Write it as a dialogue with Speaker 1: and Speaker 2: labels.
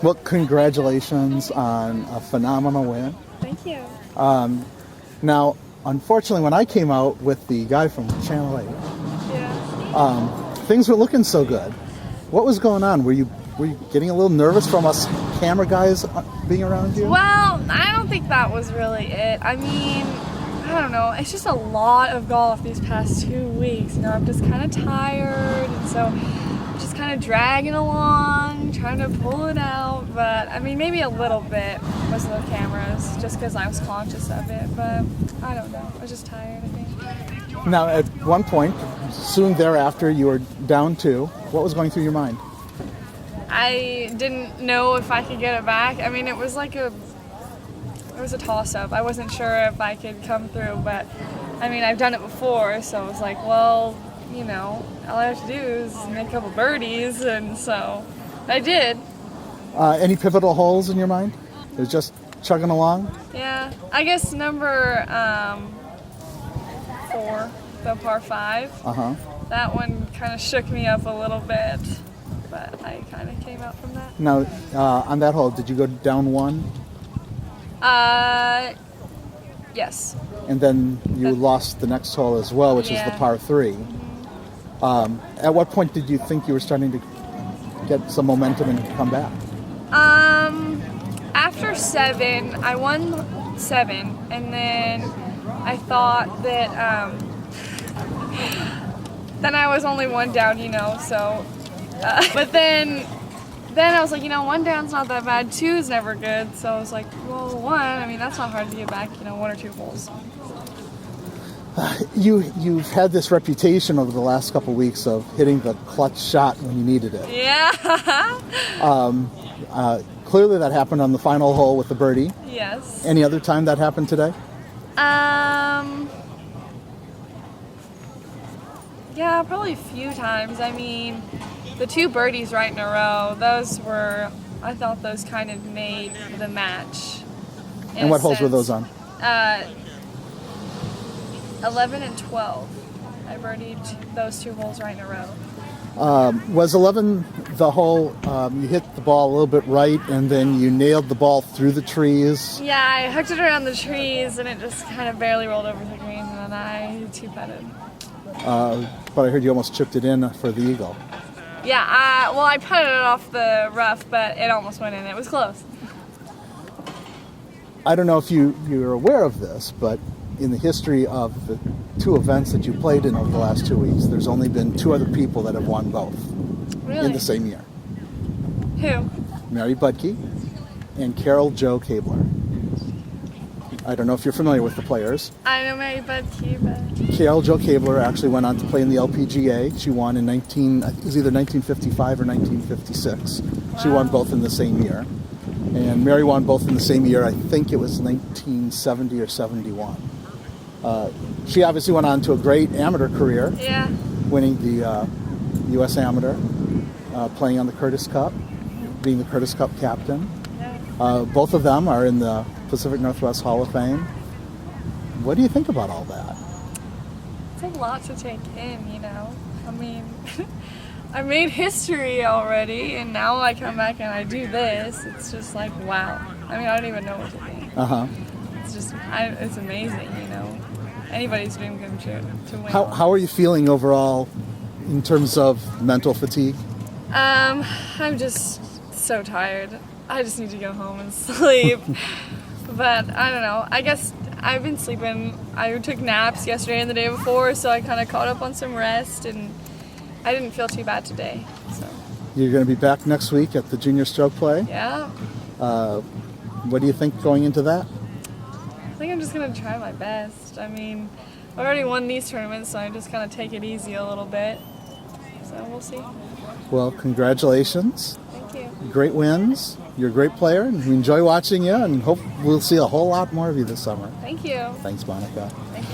Speaker 1: Well, congratulations on a phenomenal win.
Speaker 2: Thank you.
Speaker 1: Now, unfortunately, when I came out with the guy from Channel 8,
Speaker 2: Yeah.
Speaker 1: things were looking so good. What was going on? Were you getting a little nervous from us camera guys being around you?
Speaker 2: Well, I don't think that was really it. I mean, I don't know. It's just a lot of golf these past 2 weeks. You know, I'm just kind of tired, and so I'm just kind of dragging along, trying to pull it out. But I mean, maybe a little bit was the cameras, just because I was conscious of it. But I don't know. I was just tired, I think.
Speaker 1: Now, at one point, soon thereafter, you were down 2. What was going through your mind?
Speaker 2: I didn't know if I could get it back. I mean, it was a toss-up. I wasn't sure if I could come through, but I mean, I've done it before, so I was like, well, you know, all I have to do is make a couple birdies, and so I did.
Speaker 1: Any pivotal holes in your mind? It was just chugging along?
Speaker 2: Yeah, I guess number 4, the par 5.
Speaker 1: Uh-huh.
Speaker 2: That one kind of shook me up a little bit, but I kind of came out from that.
Speaker 1: Now, on that hole, did you go down 1?
Speaker 2: Yes.
Speaker 1: And then you lost the next hole as well, which is the par 3. At what point did you think you were starting to get some momentum and come back?
Speaker 2: After 7, I won 7, and then I thought that, then I was only 1 down, you know, so, but then I was like, you know, 1 down's not that bad, 2 is never good, so I was like, well, 1, I mean, that's not hard to get back, you know, 1 or 2 holes.
Speaker 1: You've had this reputation over the last couple weeks of hitting the clutch shot when you needed it.
Speaker 2: Yeah.
Speaker 1: Clearly that happened on the final hole with the birdie.
Speaker 2: Yes.
Speaker 1: Any other time that happened today?
Speaker 2: Yeah, probably a few times. I mean, the 2 birdies right in a row, I thought those kind of made the match.
Speaker 1: And what holes were those on?
Speaker 2: 11 and 12. I birdied those 2 holes right in a row.
Speaker 1: Was 11 the hole you hit the ball a little bit right and then you nailed the ball through the trees?
Speaker 2: Yeah, I hooked it around the trees and it just kind of barely rolled over the green, and then I 2-putted.
Speaker 1: But I heard you almost chipped it in for the eagle.
Speaker 2: Yeah, well, I putted it off the rough, but it almost went in. It was close.
Speaker 1: I don't know if you're aware of this, but in the history of the 2 events that you played in over the last 2 weeks, there's only been 2 other people that have won both.
Speaker 2: Really?
Speaker 1: In the same year.
Speaker 2: Who?
Speaker 1: Mary Budke and Carol Jo Kabler. I don't know if you're familiar with the players.
Speaker 2: I know Mary Budke, but...
Speaker 1: Carol Jo Kabler actually went on to play in the LPGA. She won in it was either 1955 or 1956. Wow. She won both in the same year. And Mary won both in the same year. I think it was 1970 or 71. She obviously went on to a great amateur career.
Speaker 2: Yeah.
Speaker 1: Winning the U.S. Amateur, playing on the Curtis Cup, being the Curtis Cup captain.
Speaker 2: Yeah.
Speaker 1: Both of them are in the Pacific Northwest Hall of Fame. What do you think about all that?
Speaker 2: It's a lot to take in, you know. I mean, I made history already, and now I come back and I do this. It's just like, wow. I mean, I don't even know what to think.
Speaker 1: Uh-huh.
Speaker 2: It's just, it's amazing, you know. Anybody's dream come true to win.
Speaker 1: How are you feeling overall in terms of mental fatigue?
Speaker 2: I'm just so tired. I just need to go home and sleep. But I don't know. I guess I've been sleeping. I took naps yesterday and the day before, so I kind of caught up on some rest, and I didn't feel too bad today. So.
Speaker 1: You're going to be back next week at the Junior Stroke Play?
Speaker 2: Yeah.
Speaker 1: What do you think going into that?
Speaker 2: I think I'm just going to try my best. I mean, I've already won these tournaments, so I'm just going to take it easy a little bit. So we'll see.
Speaker 1: Well, congratulations.
Speaker 2: Thank you.
Speaker 1: Great wins. You're a great player, and we enjoy watching you, and hope we'll see a whole lot more of you this summer.
Speaker 2: Thank you.
Speaker 1: Thanks, Monica.
Speaker 2: Thank you.